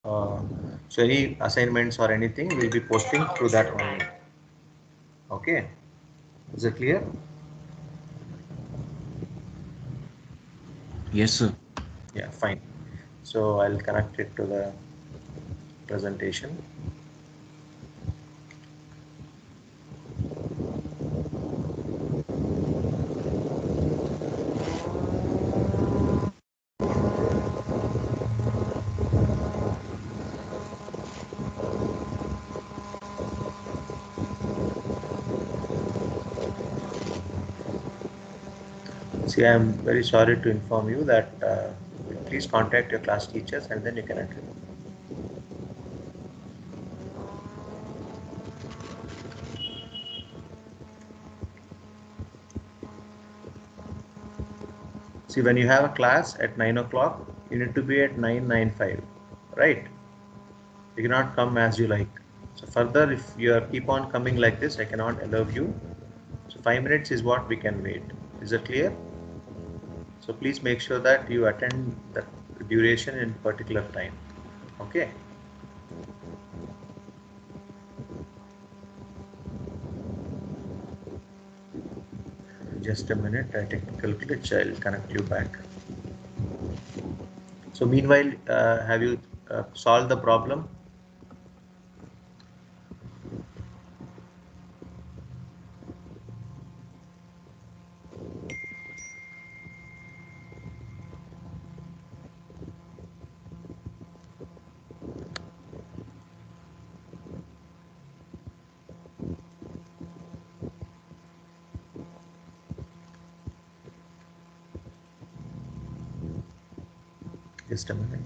Uh, so any assignments or anything we'll be posting through that only. Okay, is it clear? Yes, sir. Yeah, fine. So I'll connect it to the presentation. See, I'm very sorry to inform you that please contact your class teachers and then you can attend. See, when you have a class at 9 o'clock, you need to be at 9:95, right? You cannot come as you like. So further, if you are keep on coming like this, I cannot allow you. So 5 minutes is what we can wait. Is it clear? So please make sure that you attend the duration in particular time. Okay. Just a minute. A technical glitch. I'll connect you back. So meanwhile, have you solved the problem? Just a minute.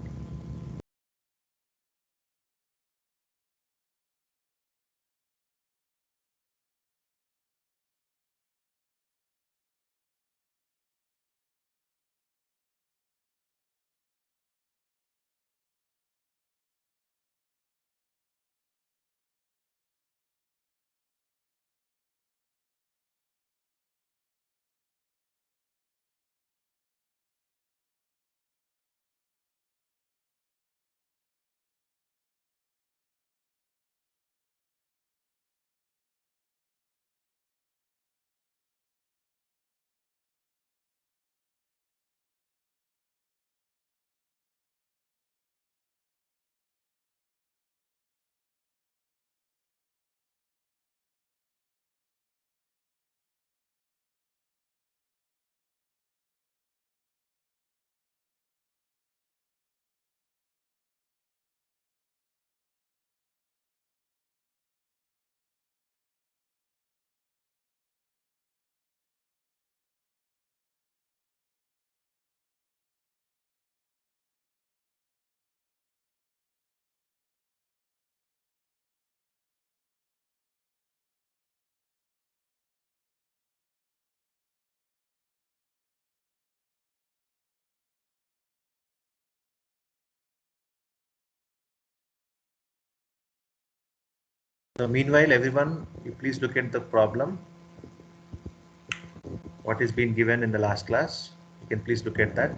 So meanwhile, everyone, you please look at the problem. What is being given in the last class? You can please look at that.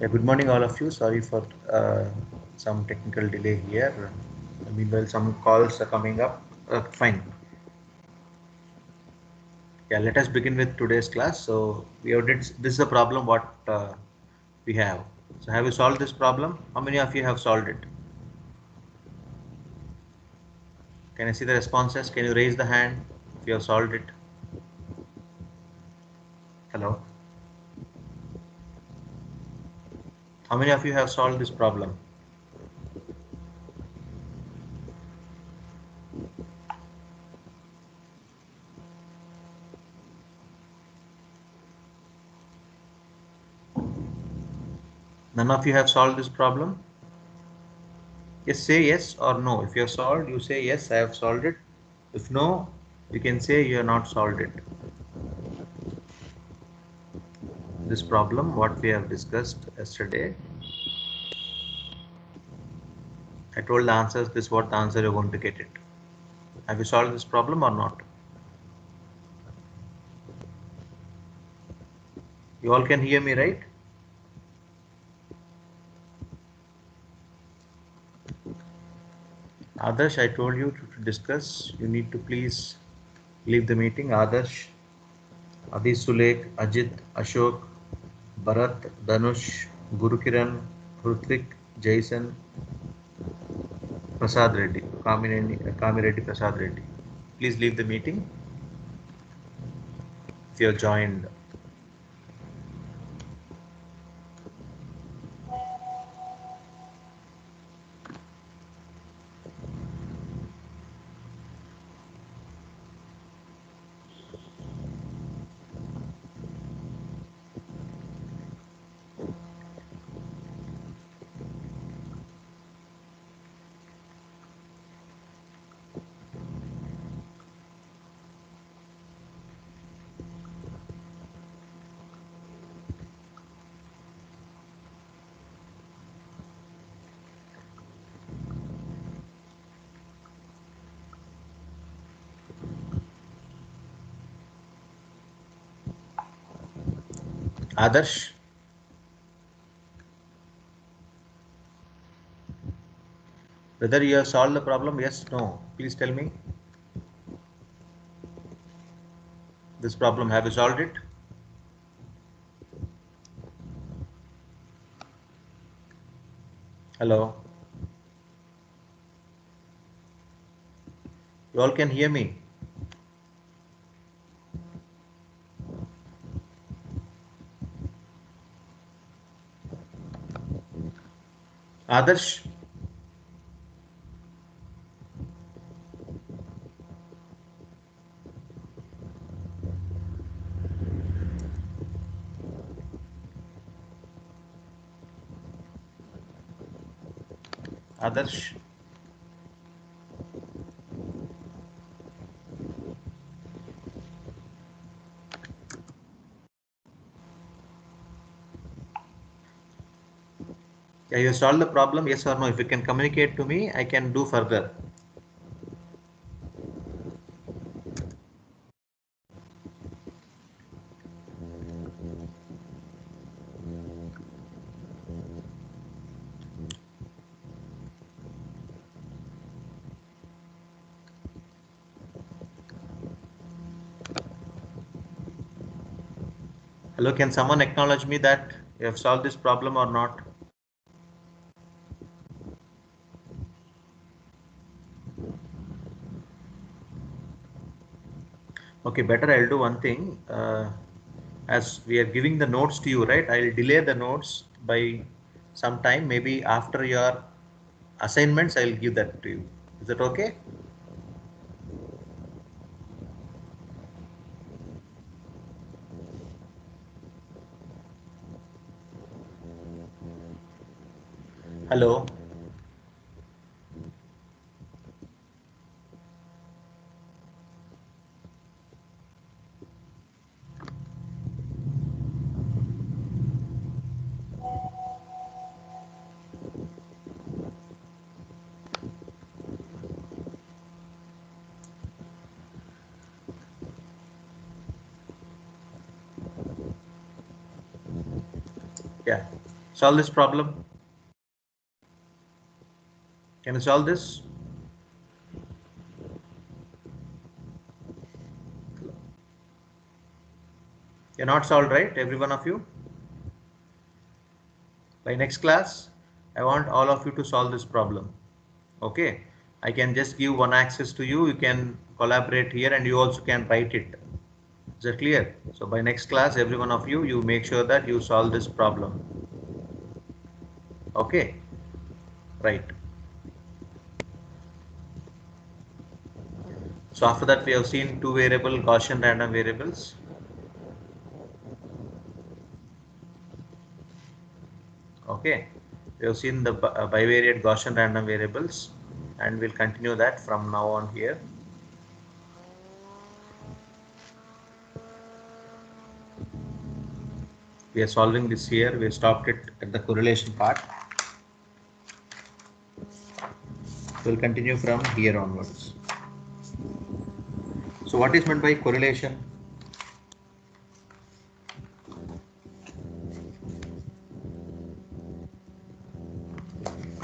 Yeah, good morning, all of you. Sorry for some technical delay here. Meanwhile, some calls are coming up. Fine. Yeah, let us begin with today's class. So we have did this is a problem what we have. So have you solved this problem? How many of you have solved it? Can I see the responses? Can you raise the hand if you have solved it? Hello. How many of you have solved this problem? None of you have solved this problem? Yes, say yes or no. If you have solved, you say yes, I have solved it. If no, you can say you have not solved it. This problem, what we have discussed yesterday, I told the answers, this is what the answer you're going to get it. Have you solved this problem or not? You all can hear me, right? Adarsh, I told you to discuss. You need to please leave the meeting. Adarsh, Adi Sulek, Ajit, Ashok, Bharat, Danush, Gurukiran, Ruthvik, Jason, Prasad Reddy, Kami Reddy, Prasad Reddy. Please leave the meeting if you have joined. Adarsh, whether you have solved the problem, yes, no. Please tell me. This problem, have you solved it? Hello. You all can hear me. Adarsh, Adarsh. Yeah, you solved the problem, yes or no? If you can communicate to me, I can do further. Hello, can someone acknowledge me that you have solved this problem or not? Okay, better I'll do one thing. As we are giving the notes to you, right? I'll delay the notes by some time. Maybe after your assignments, I'll give that to you. Is that okay? Hello. Yeah. Solve this problem. Can you solve this? You're not solved, right? Every one of you. By next class, I want all of you to solve this problem. Okay. I can just give one axis to you. You can collaborate here and you also can write it. Is that clear? So by next class, every one of you, you make sure that you solve this problem. Okay. Right. So after that, we have seen two variable Gaussian random variables. Okay. We have seen the bivariate Gaussian random variables, and we'll continue that from now on here. We are solving this here. We stopped it at the correlation part. We'll continue from here onwards. So what is meant by correlation?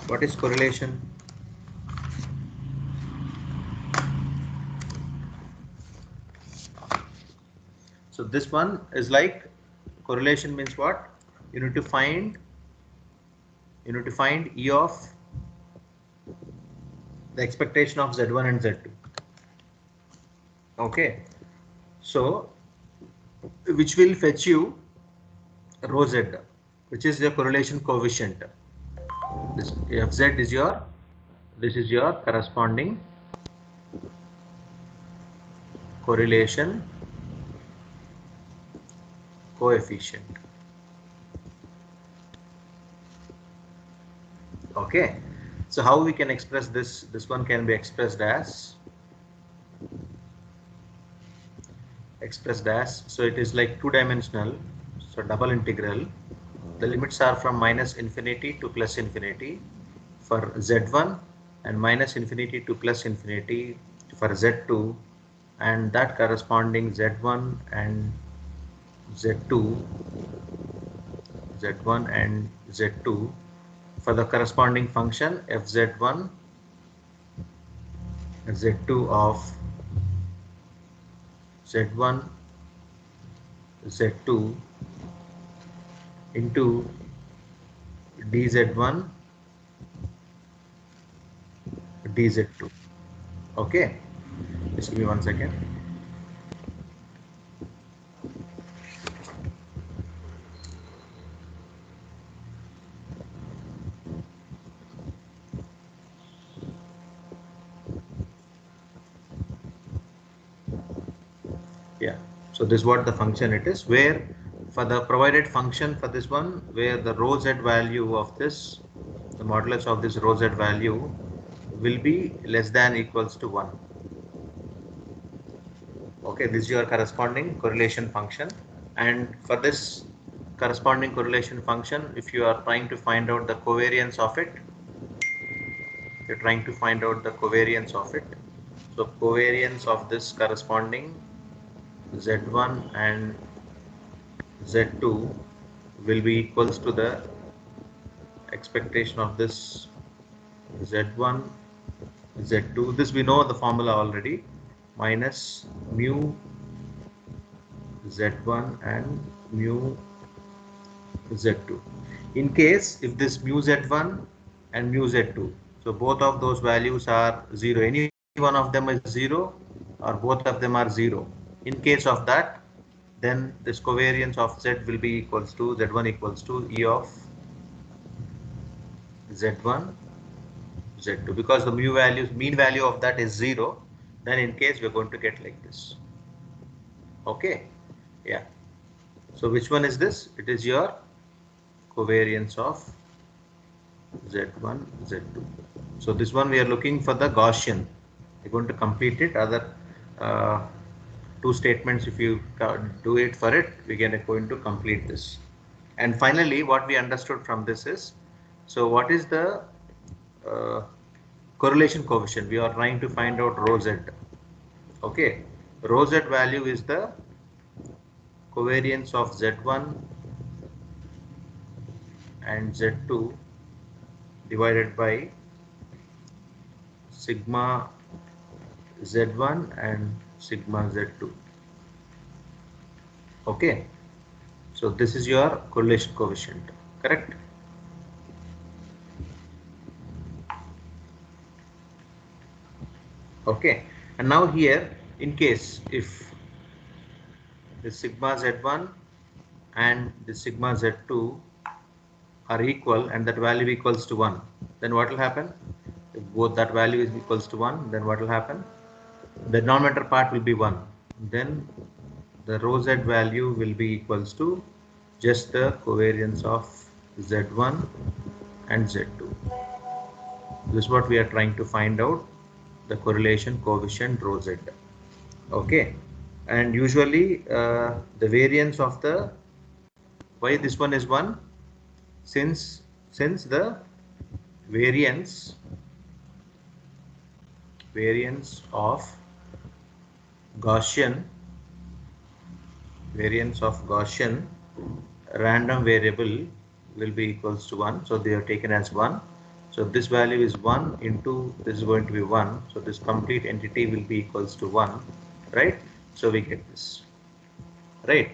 What is correlation? So this one is like correlation means what? You need to find E of the expectation of Z1 and Z2. Okay. So which will fetch you rho Z, which is the correlation coefficient. This Fz is your, this is your corresponding correlation coefficient. Okay. So how we can express this? This one can be expressed as so it is like two-dimensional, so double integral. The limits are from minus infinity to plus infinity for Z1 and minus infinity to plus infinity for Z2, and that corresponding Z1 and Z2 and Z2 for the corresponding function fz1 z2 of z1 z2 into dz1 dz2. Okay, just give me 1 second. Yeah, so this is what the function it is, where for the provided function for this one, where the rho z value of this, the modulus of this rho z value will be less than equals to 1. Okay, this is your corresponding correlation function, and for this corresponding correlation function, if you are trying to find out the covariance of it, you're trying to find out the covariance of it. So covariance of this corresponding Z1 and Z2 will be equals to the expectation of this Z1 Z2. This we know the formula already, minus mu Z1 and mu Z2. In case if this mu Z1 and mu Z2, so both of those values are 0, any one of them is 0 or both of them are 0. In case of that, then this covariance of Z will be equals to Z1 equals to E of Z1 Z2, because the mu values, mean value of that is 0. Then in case we're going to get like this. Okay, yeah. So which one is this? It is your covariance of Z1 Z2. So this one we are looking for the Gaussian. We're going to complete it. Other two statements, if you do it for it, we are going to complete this. And finally, what we understood from this is, so what is the correlation coefficient? We are trying to find out rho z. Okay, rho z value is the covariance of Z1 and Z2 divided by sigma Z1 and sigma Z2. Okay, so this is your correlation coefficient, correct? Okay, and now here, in case if the sigma Z1 and the sigma Z2 are equal and that value equals to 1, then what will happen? If both that value is equals to 1, then what will happen? The denominator part will be 1. Then the rho z value will be equals to just the covariance of Z1 and Z2. This is what we are trying to find out, the correlation coefficient rho z. Okay, and usually the variance of the, why this one is 1? Since the variance of Gaussian random variable will be equals to 1, so they are taken as 1. So this value is 1 into this is going to be 1, so this complete entity will be equals to 1, right? So we get this, right?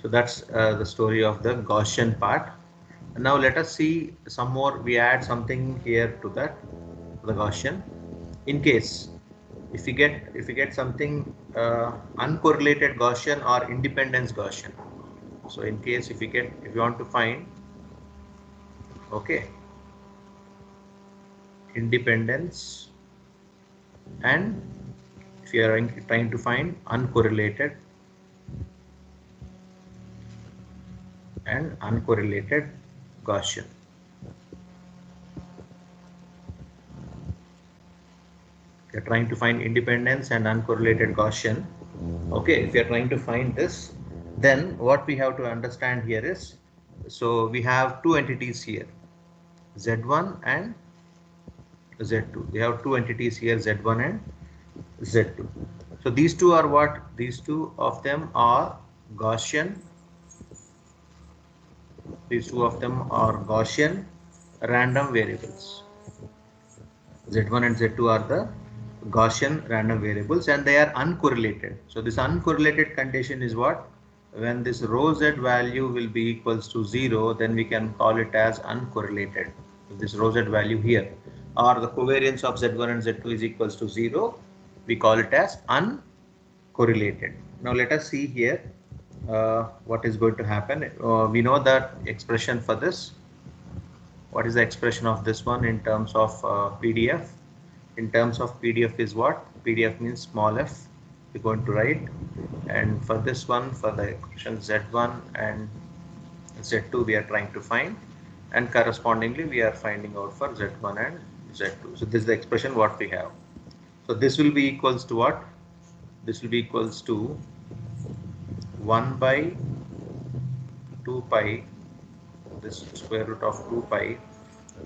So that's the story of the Gaussian part. And now let us see some more. We add something here to that, the Gaussian. In case if you get something uncorrelated Gaussian or independence Gaussian. So in case if you want to find, okay, independence, and if you are trying to find uncorrelated Gaussian. You're trying to find independence and uncorrelated Gaussian. Okay, if you're trying to find this, then what we have to understand here is, so we have two entities here, Z1 and Z2. We have two entities here, Z1 and Z2. So these two are what? These two of them are Gaussian. These two of them are Gaussian random variables. Z1 and Z2 are the Gaussian random variables and they are uncorrelated. So this uncorrelated condition is what? When this rho z value will be equals to 0, then we can call it as uncorrelated. If this rho z value here or the covariance of Z1 and Z2 is equals to 0, we call it as uncorrelated. Now let us see here what is going to happen. We know that expression for this. What is the expression of this one in terms of PDF? In terms of PDF is what? PDF means small f. We're going to write, and for this one, for the equation Z1 and Z2 we are trying to find, and correspondingly we are finding out for Z1 and Z2. So this is the expression what we have. So this will be equals to what? This will be equals to 1 by 2 pi, this square root of 2 pi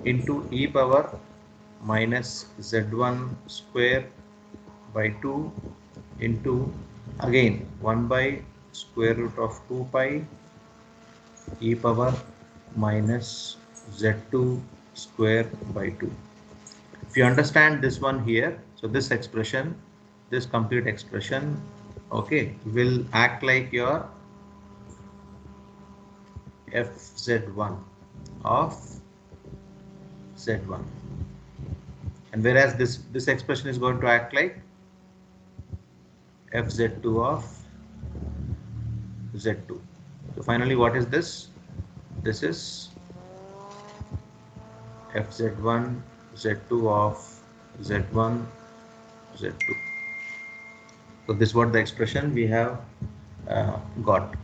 into e power minus Z1 square by 2 into again 1 by square root of 2 pi e power minus Z2 square by 2. If you understand this one here, so this expression, this complete expression, okay, will act like your fz1 of z1, and whereas this expression is going to act like fz2 of z2. So finally what is this? This is fz1 z2 of z1 z2. So this is what the expression we have got,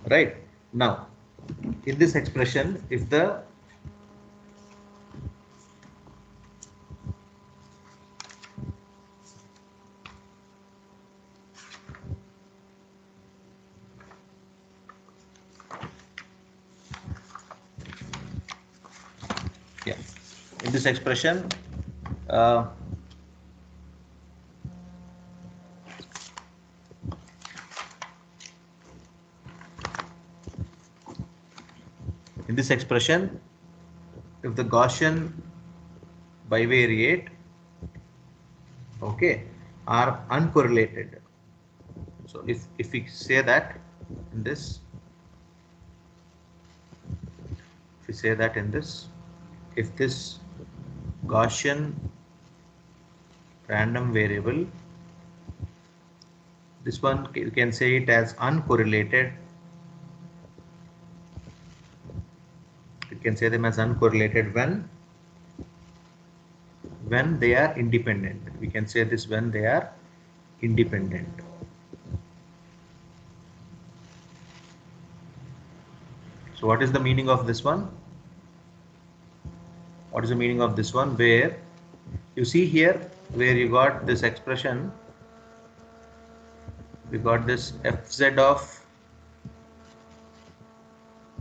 right? Now in this expression, if the in this expression if the Gaussian bivariate, okay, are uncorrelated. So if we say that in this, if we say that in this, if this Gaussian random variable, this one you can say it as uncorrelated. You can say them as uncorrelated when they are independent. We can say this when they are independent. So what is the meaning of this one? What is the meaning of this one? Where you see here, where you got this expression, we got this fz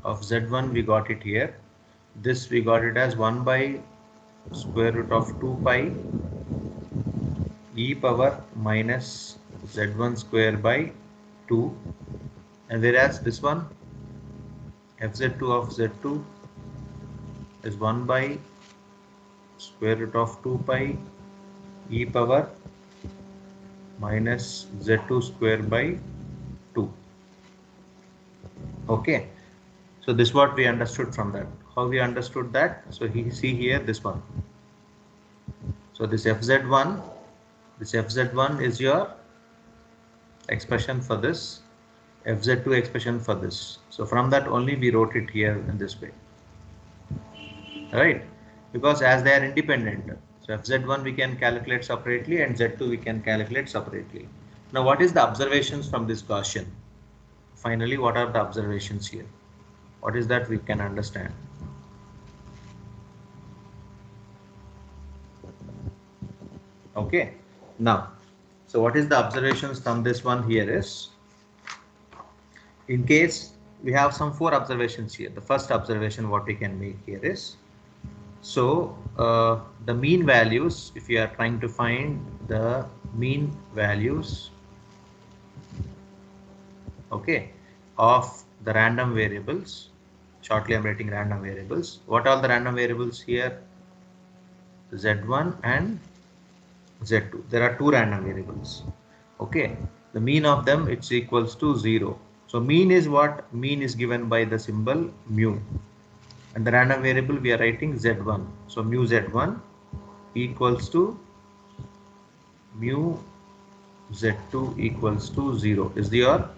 of z1, we got it here. This we got it as 1 by square root of 2 pi e power minus z1 square by 2, and whereas this one fz2 of z2 is 1 by square root of 2 pi e power minus z2 square by 2. Okay, so this is what we understood from that. How we understood that? So see here this one. So this fz1 is your expression for this, fz2 expression for this. So from that only we wrote it here in this way, right? Because as they are independent, so fz1 we can calculate separately and z2 we can calculate separately. Now what is the observations from this Gaussian? Finally, what are the observations here? What is that we can understand? Okay, now, so what is the observations from this one here is, in case we have some 4 observations here. The first observation what we can make here is, so the mean values, if you are trying to find the mean values, okay, of the random variables, shortly I'm writing random variables. What are the random variables here? Z1 and Z2. There are 2 random variables. Okay, the mean of them, it's equals to 0. So mean is what? Mean is given by the symbol mu, and the random variable we are writing Z1. So mu Z1 equals to mu Z2 equals to 0 is your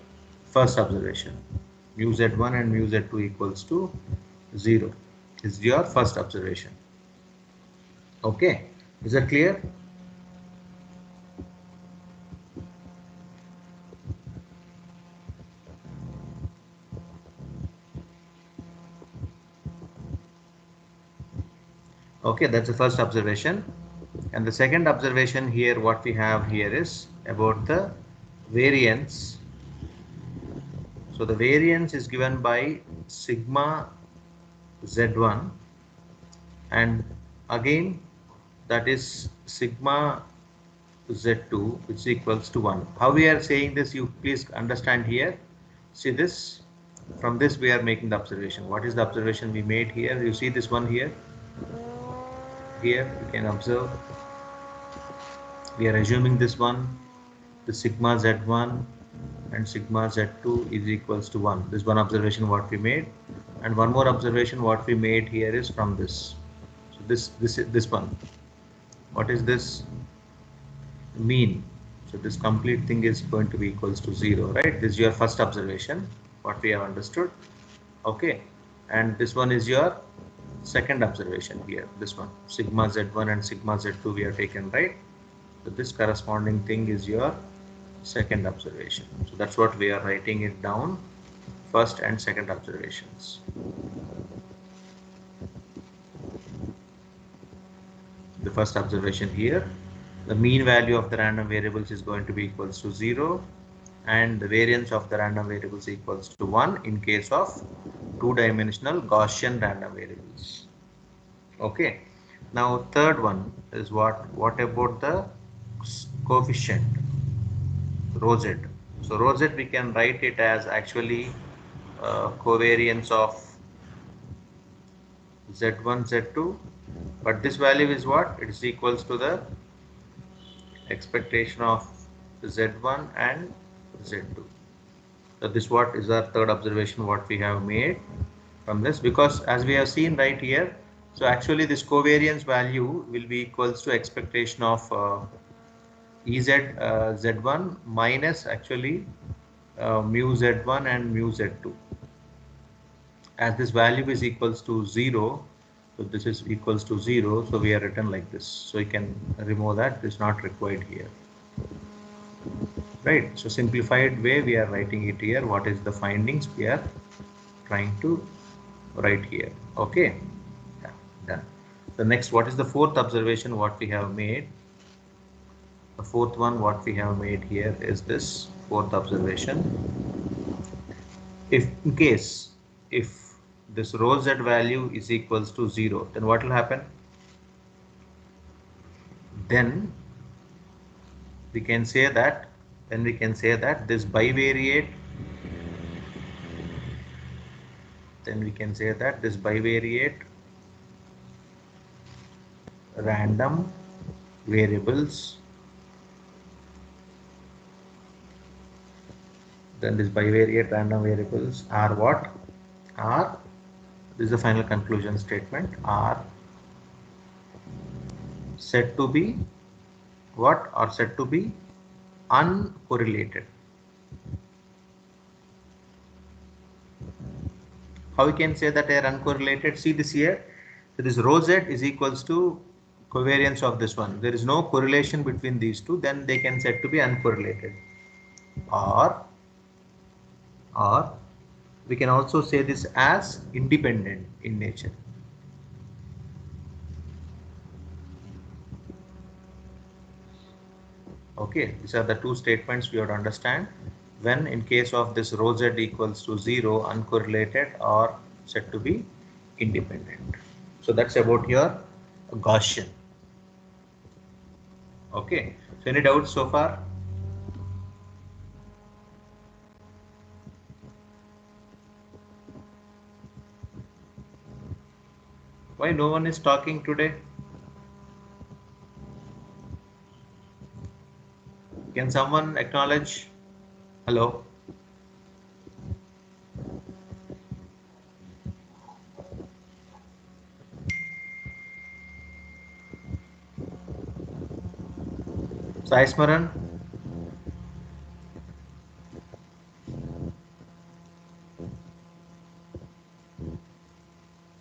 first observation. Mu Z1 and mu Z2 equals to 0 is your first observation. Okay, is that clear? Okay, that's the first observation. And the second observation here, what we have here is about the variance. So the variance is given by sigma Z1, and again that is sigma Z2, which equals to 1. How we are saying this, you please understand here. See this, from this we are making the observation. What is the observation we made here? You see this one here. Here you can observe, we are assuming this one, the sigma Z1 and sigma Z2 is equals to 1. This one observation what we made, and one more observation what we made here is from this. So this one, what is this? Mean. So this complete thing is going to be equals to 0, right? This is your first observation, what we have understood. Okay, and this one is your second observation here. This one, sigma Z1 and sigma Z2 we have taken, right? So this corresponding thing is your second observation. So that's what we are writing it down, first and second observations. The first observation here, the mean value of the random variables is going to be equals to 0, and the variance of the random variables equals to 1 in case of 2-dimensional Gaussian random variables. Okay, now third one is what about the coefficient rho z? So rho z we can write it as actually covariance of Z1, Z2, but this value is what? It is equals to the expectation of Z1 and Z2. So this what is our third observation what we have made from this, because as we have seen right here, so actually this covariance value will be equals to expectation of Ez Z1 minus actually mu Z1 and mu Z2. As this value is equals to 0, so this is equals to 0, so we are written like this. So you can remove that, this is not required here. Right, so simplified way we are writing it here. What is the findings we are trying to write here? Okay, yeah, done. The next, what is the fourth observation what we have made? The fourth one what we have made here is this fourth observation. If in case if this rho z value is equals to 0, then what will happen? Then we can say that this bivariate, random variables, are what? Are, this is the final conclusion statement, are said to be what? Are said to be uncorrelated. How we can say that they are uncorrelated? See this here. So this rho z is equals to covariance of this one. There is no correlation between these two. Then they can said to be uncorrelated. Or we can also say this as independent in nature. Okay, these are the two statements we have to understand when in case of this rho z equals to 0, uncorrelated or said to be independent. So that's about your Gaussian. Okay, so any doubts so far? Why no one is talking today? Can someone acknowledge? Hello? Sai Smaran?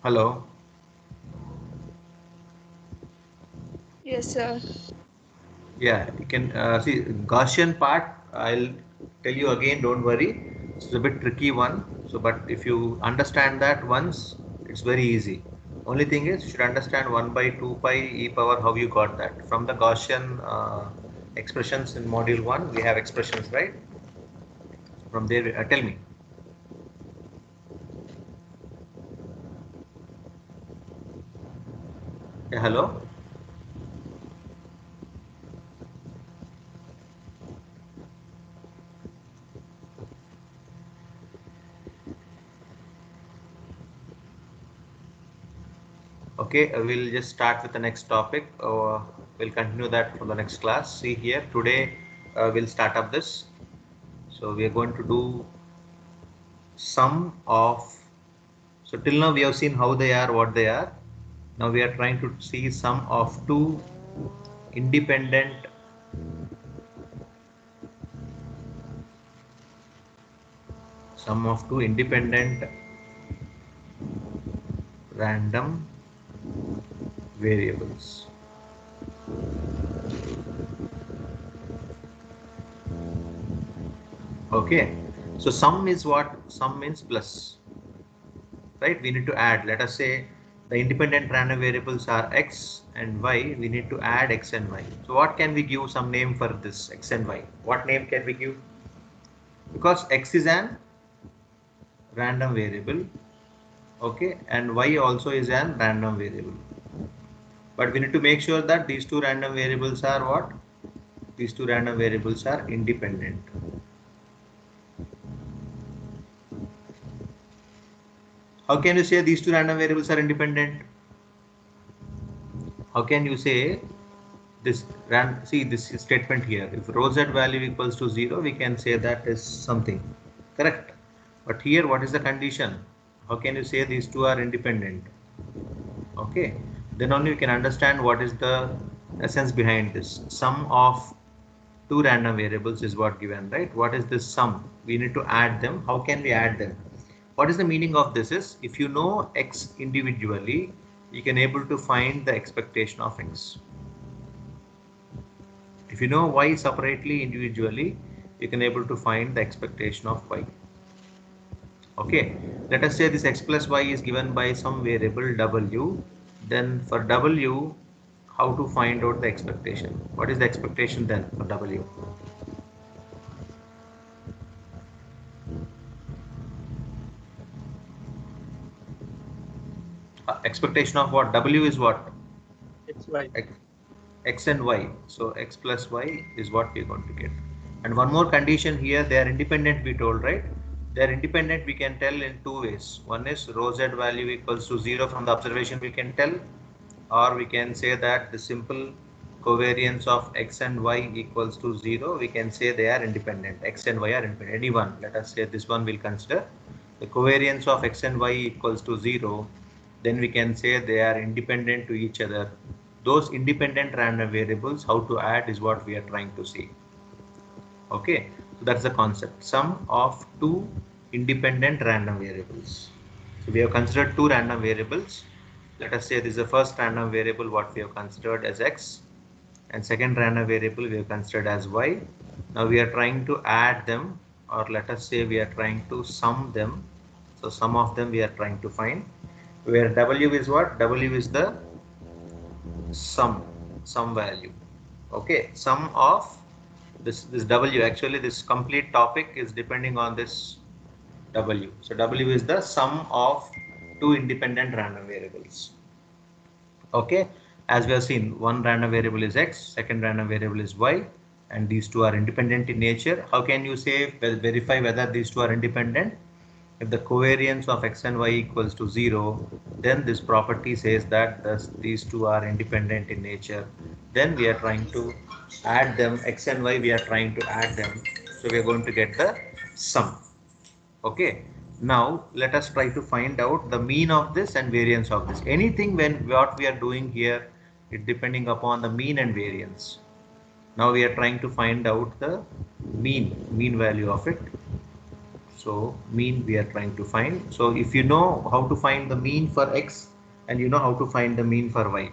Hello? Yes, sir. Yeah, you can see Gaussian part. I'll tell you again. Don't worry. It's a bit tricky one. So, but if you understand that once, it's very easy. Only thing is, you should understand 1 by 2 pi e power. How you got that from the Gaussian expressions in module 1? We have expressions, right? From there, tell me. Yeah, hello. Okay, we'll just start with the next topic. We'll continue that for the next class. See here, today we'll start up this. So we are going to do sum of, so till now we have seen how they are, what they are. Now we are trying to see sum of two independent random variables. Okay, so sum is what? Sum means plus, right? We need to add. Let us say the independent random variables are x and y. We need to add x and y. So what can we give some name for this x and y? What name can we give? Because x is an random variable, okay, and y also is an random variable. But we need to make sure that these two random variables are what? These two random variables are independent. How can you say these two random variables are independent? How can you say this see this statement here, if rho z value equals to 0, we can say that is something correct, but here what is the condition? How can you say these two are independent? Okay, then only we can understand what is the essence behind this. Sum of two random variables is what given, right? What is this sum? We need to add them. How can we add them? What is the meaning of this is, if you know x individually, you can able to find the expectation of x. If you know y separately individually, you can able to find the expectation of y. Okay, let us say this x plus y is given by some variable w. Then for w, how to find out the expectation? What is the expectation then for w? Expectation of what? W is what? X, Y. X and y. So x plus y is what we are going to get. And one more condition here, they are independent, we told, right? They are independent, we can tell in two ways. One is rho z value equals to 0 from the observation we can tell, or we can say that the simple covariance of x and y equals to 0, we can say they are independent. X and y are independent. Any one, let us say this one we'll consider. The covariance of x and y equals to 0, then we can say they are independent to each other. Those independent random variables, how to add is what we are trying to see. Okay, so that's the concept. Sum of two independent random variables. So we have considered two random variables. Let us say this is the first random variable what we have considered as x, and second random variable we have considered as y. Now we are trying to add them, or let us say we are trying to sum them. So sum of them we are trying to find, where w is what? W is the sum value. Okay, sum of this w, actually this complete topic is depending on this w. So w is the sum of two independent random variables. Okay, as we have seen, one random variable is x, second random variable is y, and these two are independent in nature. How can you say, verify whether these two are independent? If the covariance of x and y equals to 0, then this property says that these two are independent in nature. Then we are trying to add them, x and y, we are trying to add them. So we are going to get the sum. Okay, now let us try to find out the mean of this and variance of this. Anything when what we are doing here, it depending upon the mean and variance. Now we are trying to find out the mean value of it. So mean we are trying to find. So if you know how to find the mean for x, and you know how to find the mean for y,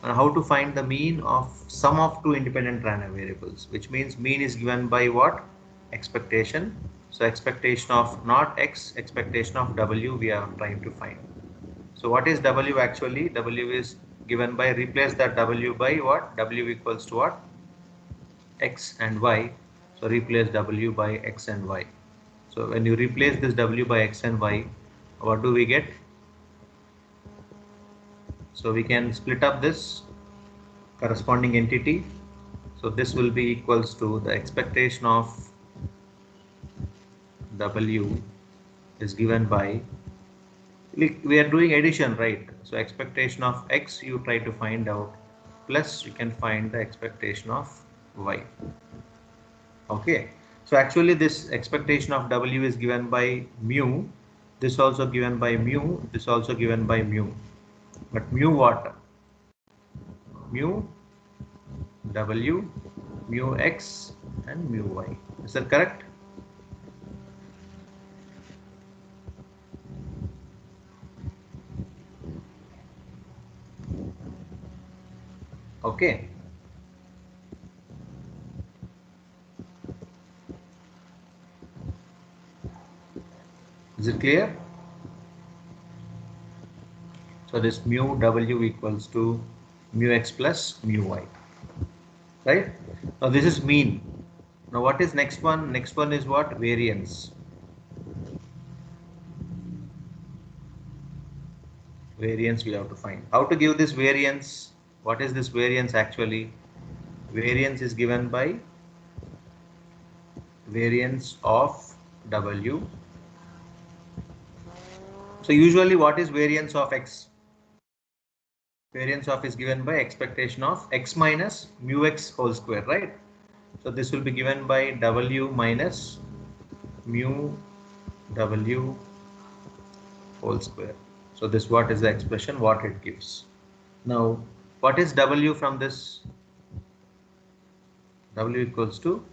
and how to find the mean of sum of two independent random variables, which means mean is given by what? Expectation. So expectation of not x, expectation of w we are trying to find. So what is w actually? W is given by, replace that w by what? W equals to what? X and y. So replace w by x and y. So when you replace this w by x and y, what do we get? So we can split up this corresponding entity. So this will be equals to the expectation of w is given by, we are doing addition, right? So expectation of x you try to find out, plus you can find the expectation of y. Okay, so actually this expectation of w is given by mu, this also given by mu, this also given by mu, but mu what? Mu w, mu x and mu y. Is that correct? Okay. Is it clear? So this mu w equals to mu x plus mu y, right? Now this is mean. Now what is next one? Next one is what? Variance. Variance we have to find. How to give this variance? What is this variance actually? Variance is given by variance of w. So usually what is variance of x? Variance of is given by expectation of x minus mu x whole square, right? So this will be given by w minus mu w whole square. So this what is the expression what it gives. Now what is w from this? W equals to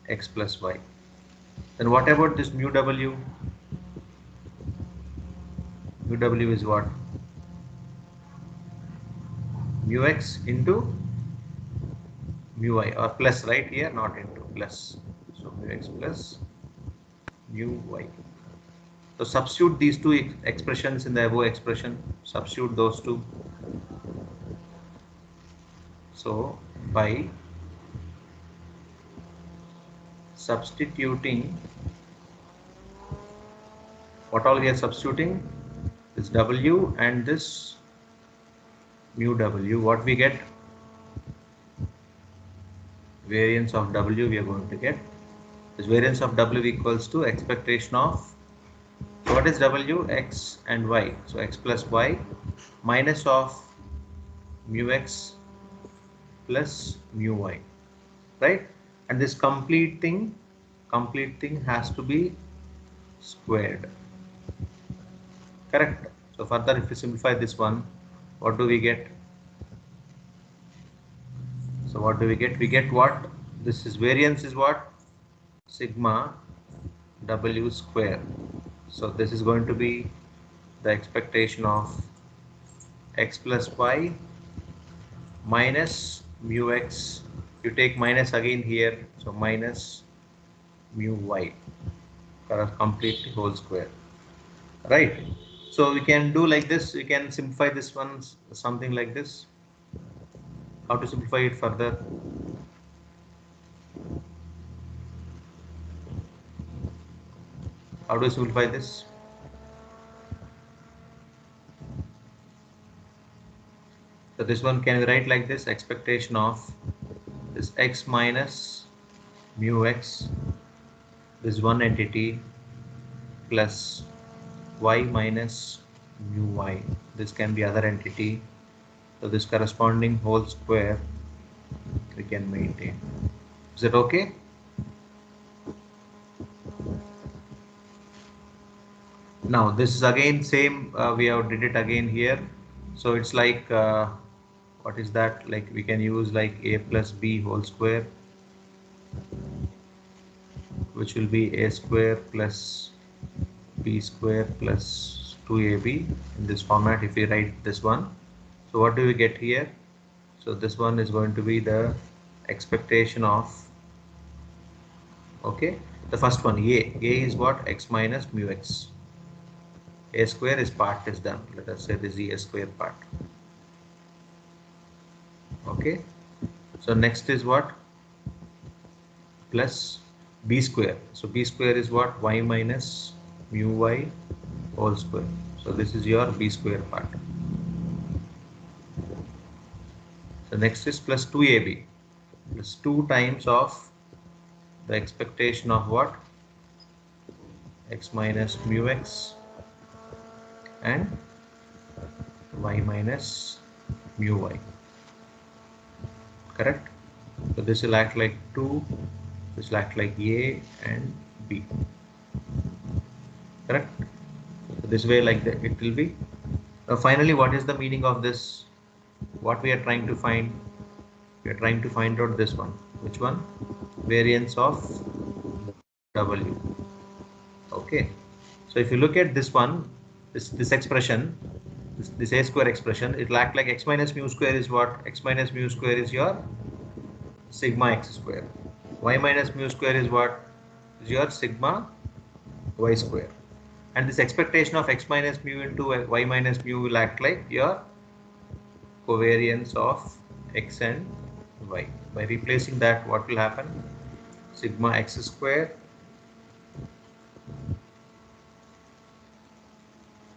x plus y. Then what about this mu w? Mu w is what? Mu x into mu y, or plus, right here, not into, plus. So mu x plus mu y. So substitute these two expressions in the above expression, substitute those two. So by substituting, what all we are substituting? This w and this mu w, what we get? Variance of w we are going to get. This variance of w equals to expectation of, so what is w? X and y. So x plus y minus of mu x plus mu y, right? And this complete thing has to be squared, correct? So further, if you simplify this one, what do we get? So what do we get? We get what? This is variance is what? Sigma w square. So this is going to be the expectation of x plus y minus mu x. You take minus again here, so minus mu y, completely whole square, right? So we can do like this. We can simplify this one something like this. How to simplify it further? How do you simplify this? So this one can be write like this: expectation of this x minus mu x, this one entity, plus y minus mu y. This can be other entity. So this corresponding whole square we can maintain. Is it okay? Now this is again same, we have did it again here. So it's like what is that? Like we can use like a plus b whole square, which will be a square plus b square plus 2ab in this format if we write this one. So what do we get here? So this one is going to be the expectation of, okay, the first one, a is what? X minus mu x. A square is part is done. Let us say this is a square part. Okay. So next is what? Plus b square. So b square is what? Y minus mu y whole square. So this is your b square part. So next is plus 2ab, plus 2 times of the expectation of what? X minus mu x and y minus mu y, correct? So this will act like 2, this will act like a and b, correct? So this way like that it will be. Finally, what is the meaning of this? What we are trying to find? We are trying to find out this one. Which one? Variance of w. Okay. So if you look at this one, this expression, this a square expression, it will act like x minus mu square is what? X minus mu square is your sigma x square. Y minus mu square is what? Is your sigma y square. And this expectation of x minus mu into y minus mu will act like your covariance of x and y. By replacing that, what will happen? Sigma x square.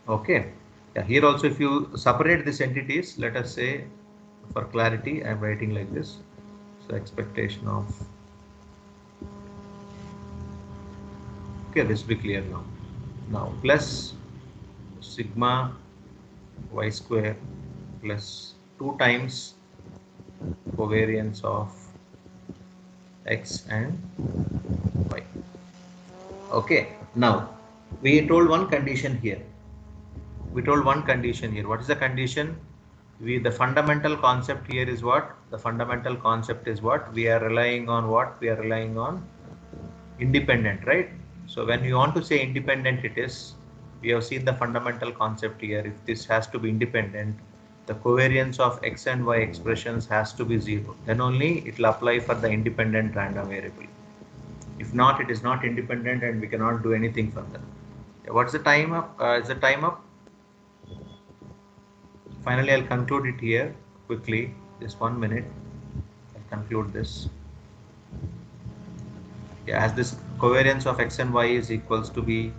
Okay. Yeah, here also if you separate these entities, let us say for clarity I am writing like this. So expectation of, okay, this will be clear now. Now plus sigma y square plus 2 times covariance of x and y. Okay, now we told one condition here. What is the condition? The fundamental concept here is what? The fundamental concept is what? We are relying on what? We are relying on independent, right? So when you want to say independent, we have seen the fundamental concept here. If this has to be independent, the covariance of x and y expressions has to be 0. Then only it will apply for the independent random variable. If not, it is not independent and we cannot do anything further. What's the time up? Is the time up? Finally, I'll conclude it here quickly. Just 1 minute. I'll conclude this. Yeah, as this covariance of x and y is equals to be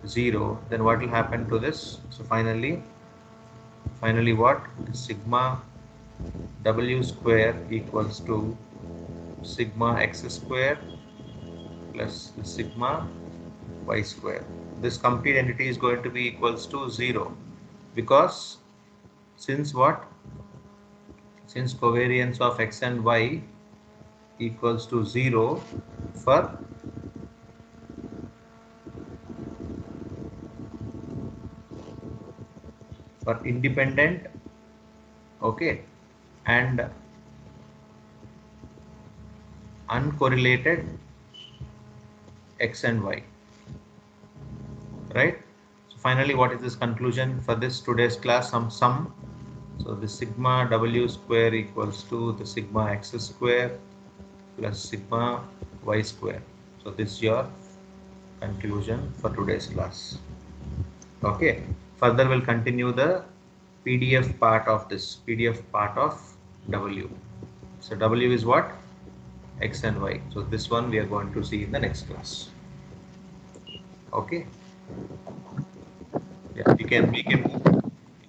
0, then what will happen to this? So finally what? Sigma w square equals to sigma x square plus sigma y square. This complete entity is going to be equals to 0 because since what? Since covariance of x and y equals to 0 for independent, okay, and uncorrelated x and y, right? So finally, what is this conclusion for this today's class? Some sum. So the sigma w square equals to the sigma x square plus sigma y square. So this is your conclusion for today's class. Okay, further we'll continue the PDF part of this, PDF part of W. So W is what? X and Y. So this one we are going to see in the next class. Okay. Yeah, we can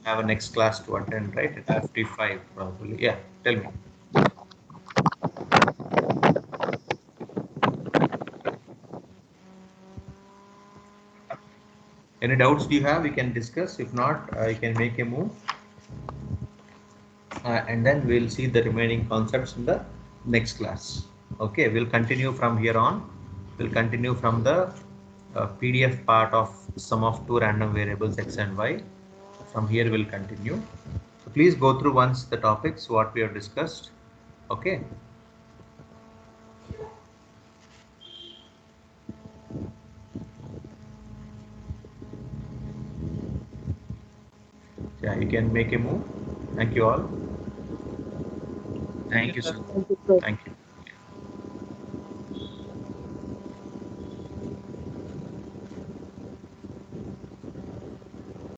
have a next class to attend, right? At 55 probably. Yeah, tell me. Any doubts do you have? We can discuss. If not, you can make a move. And then we'll see the remaining concepts in the next class. Okay, we'll continue from here on. We'll continue from the PDF part of sum of two random variables x and y. From here we'll continue. So please go through once the topics what we have discussed. Okay. Yeah, you can make a move. Thank you all. Thank you, sir. Thank you.